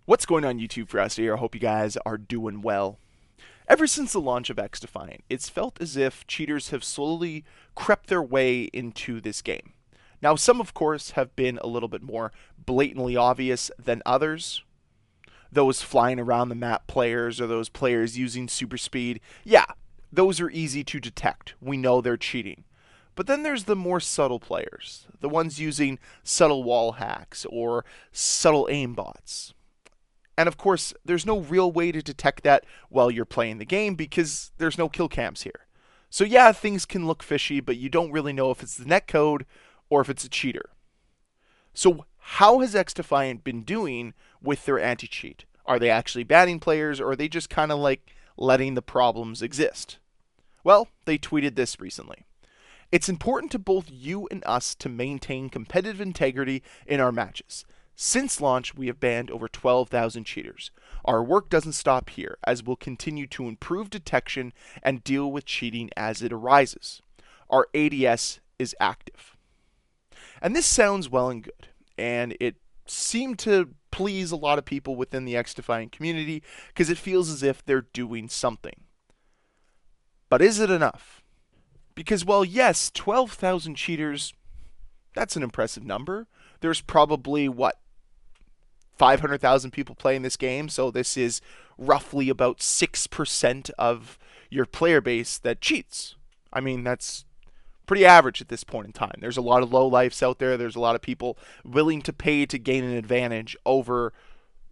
What's going on YouTube, Ferocity here? I hope you guys are doing well. Ever since the launch of XDefiant, it's felt as if cheaters have slowly crept their way into this game. Now, some of course have been a little bit more blatantly obvious than others. Those flying around the map players or those players using super speed, yeah, those are easy to detect. We know they're cheating. But then there's the more subtle players, the ones using subtle wall hacks or subtle aimbots. And of course, there's no real way to detect that while you're playing the game because there's no kill cams here. So yeah, things can look fishy, but you don't really know if it's the netcode or if it's a cheater. So how has XDefiant been doing with their anti-cheat? Are they actually banning players, or are they just kind of like letting the problems exist? Well, they tweeted this recently. It's important to both you and us to maintain competitive integrity in our matches. Since launch, we have banned over 12,000 cheaters. Our work doesn't stop here, as we'll continue to improve detection and deal with cheating as it arises. Our ADS is active. And this sounds well and good, and it seemed to please a lot of people within the XDefiant community because it feels as if they're doing something. But is it enough? Because, well, yes, 12,000 cheaters, that's an impressive number. There's probably, 500,000 people playing this game, so this is roughly about 6% of your player base that cheats. I mean, that's pretty average at this point in time. There's a lot of lowlifes out there. There's a lot of people willing to pay to gain an advantage over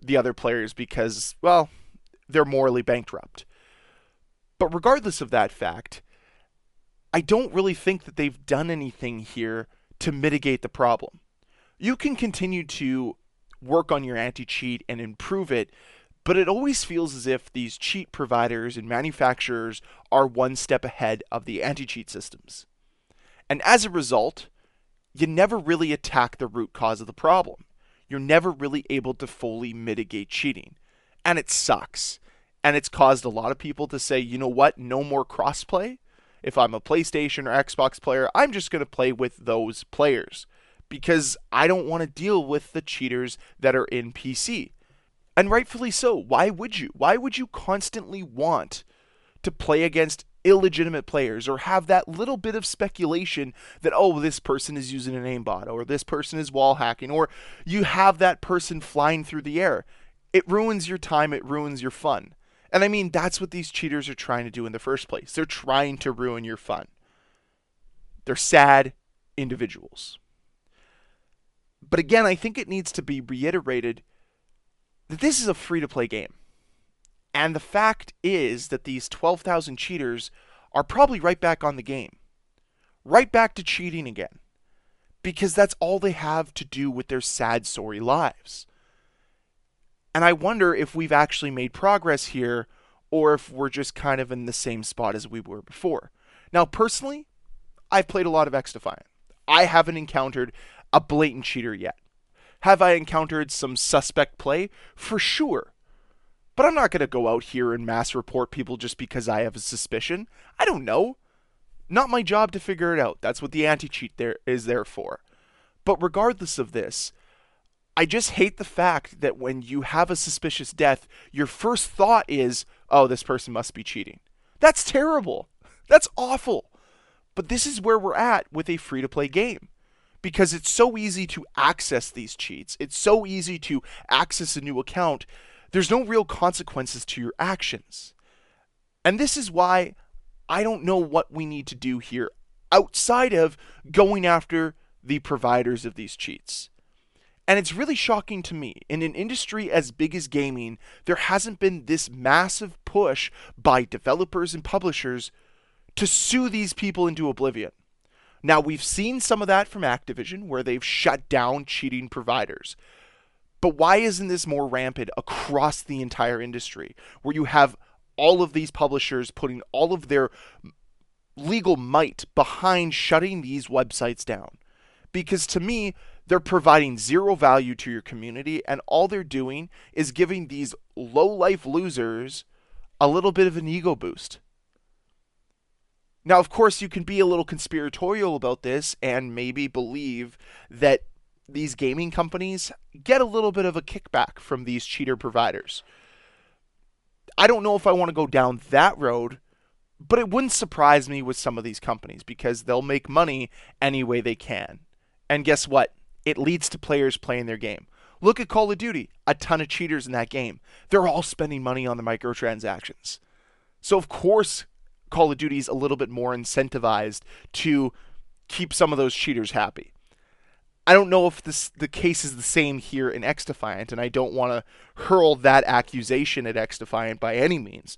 the other players because, well, they're morally bankrupt. But regardless of that fact, I don't really think that they've done anything here to mitigate the problem. You can continue to work on your anti-cheat and improve it, but it always feels as if these cheat providers and manufacturers are one step ahead of the anti-cheat systems. And as a result, you never really attack the root cause of the problem. You're never really able to fully mitigate cheating. And it sucks. And it's caused a lot of people to say, you know what, no more crossplay. If I'm a PlayStation or Xbox player, I'm just going to play with those players because I don't want to deal with the cheaters that are in PC. And rightfully so. Why would you? Why would you constantly want to play against illegitimate players or have that little bit of speculation that, oh, this person is using an aimbot or this person is wall hacking or you have that person flying through the air? It ruins your time. It ruins your fun. And I mean, that's what these cheaters are trying to do in the first place. They're trying to ruin your fun. They're sad individuals. But again, I think it needs to be reiterated that this is a free-to-play game. And the fact is that these 12,000 cheaters are probably right back on the game. Right back to cheating again. Because that's all they have to do with their sad, sorry lives. And I wonder if we've actually made progress here or if we're just kind of in the same spot as we were before. Now, personally, I've played a lot of XDefiant. I haven't encountered a blatant cheater yet. Have I encountered some suspect play? For sure. But I'm not going to go out here and mass report people just because I have a suspicion. I don't know. Not my job to figure it out. That's what the anti-cheat is there for. But regardless of this, I just hate the fact that when you have a suspicious death, your first thought is, oh, this person must be cheating. That's terrible. That's awful. But this is where we're at with a free-to-play game. Because it's so easy to access these cheats. It's so easy to access a new account. There's no real consequences to your actions. And this is why I don't know what we need to do here outside of going after the providers of these cheats. And it's really shocking to me. In an industry as big as gaming, there hasn't been this massive push by developers and publishers to sue these people into oblivion. Now, we've seen some of that from Activision, where they've shut down cheating providers. But why isn't this more rampant across the entire industry, where you have all of these publishers putting all of their legal might behind shutting these websites down? Because to me, they're providing zero value to your community, and all they're doing is giving these low-life losers a little bit of an ego boost. Now, of course, you can be a little conspiratorial about this and maybe believe that these gaming companies get a little bit of a kickback from these cheater providers. I don't know if I want to go down that road, but it wouldn't surprise me with some of these companies because they'll make money any way they can. And guess what? It leads to players playing their game. Look at Call of Duty, a ton of cheaters in that game. They're all spending money on the microtransactions. So, of course, Call of Duty is a little bit more incentivized to keep some of those cheaters happy. I don't know if the case is the same here in XDefiant, and I don't want to hurl that accusation at XDefiant by any means.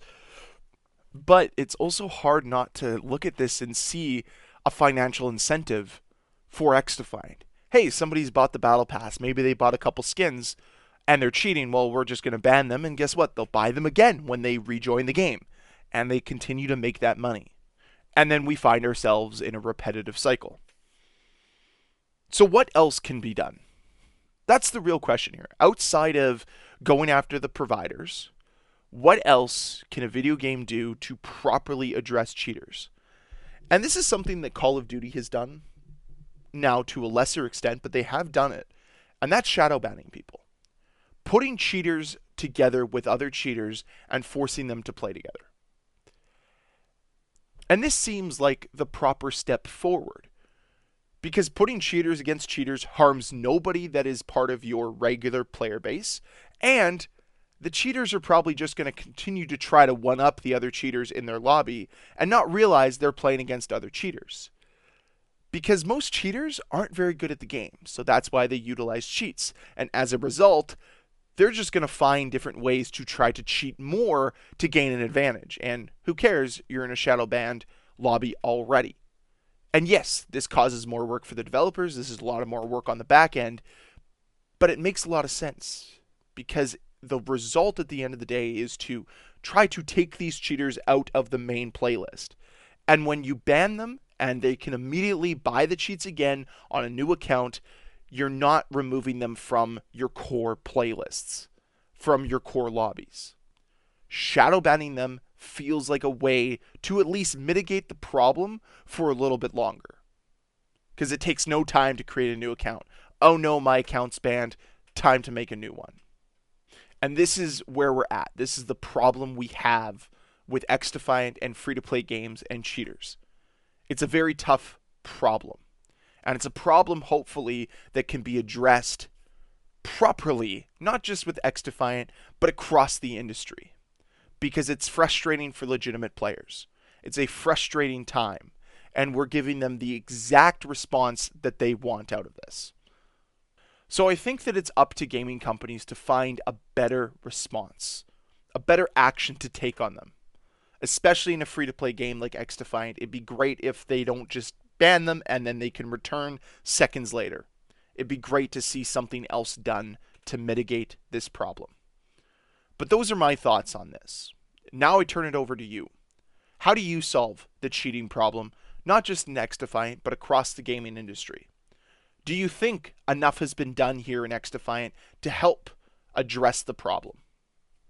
But it's also hard not to look at this and see a financial incentive for XDefiant. Hey, somebody's bought the Battle Pass. Maybe they bought a couple skins, and they're cheating. Well, we're just going to ban them, and guess what? They'll buy them again when they rejoin the game, and they continue to make that money. And then we find ourselves in a repetitive cycle. So what else can be done? That's the real question here. Outside of going after the providers, what else can a video game do to properly address cheaters? And this is something that Call of Duty has done now to a lesser extent, but they have done it. And that's shadow banning people. Putting cheaters together with other cheaters and forcing them to play together. And this seems like the proper step forward. Because putting cheaters against cheaters harms nobody that is part of your regular player base, and the cheaters are probably just going to continue to try to one-up the other cheaters in their lobby and not realize they're playing against other cheaters. Because most cheaters aren't very good at the game, so that's why they utilize cheats. And as a result, they're just going to find different ways to try to cheat more to gain an advantage. And who cares? You're in a shadow banned lobby already. And yes, this causes more work for the developers. This is a lot of more work on the back end. But it makes a lot of sense because the result at the end of the day is to try to take these cheaters out of the main playlist. And when you ban them and they can immediately buy the cheats again on a new account, you're not removing them from your core playlists, from your core lobbies. Shadow banning them feels like a way to at least mitigate the problem for a little bit longer. Because it takes no time to create a new account. Oh no, my account's banned. Time to make a new one. And this is where we're at. This is the problem we have with XDefiant and free-to-play games and cheaters. It's a very tough problem. And it's a problem, hopefully, that can be addressed properly, not just with XDefiant, but across the industry. Because it's frustrating for legitimate players. It's a frustrating time, and we're giving them the exact response that they want out of this. So I think that it's up to gaming companies to find a better response, a better action to take on them. Especially in a free-to-play game like XDefiant, it'd be great if they don't just ban them and then they can return seconds later. It'd be great to see something else done to mitigate this problem. But those are my thoughts on this. Now I turn it over to you. How do you solve the cheating problem, not just in XDefiant, but across the gaming industry? Do you think enough has been done here in XDefiant to help address the problem?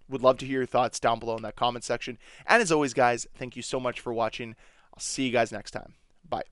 Would love to hear your thoughts down below in that comment section. And as always, guys, thank you so much for watching. I'll see you guys next time. Bye.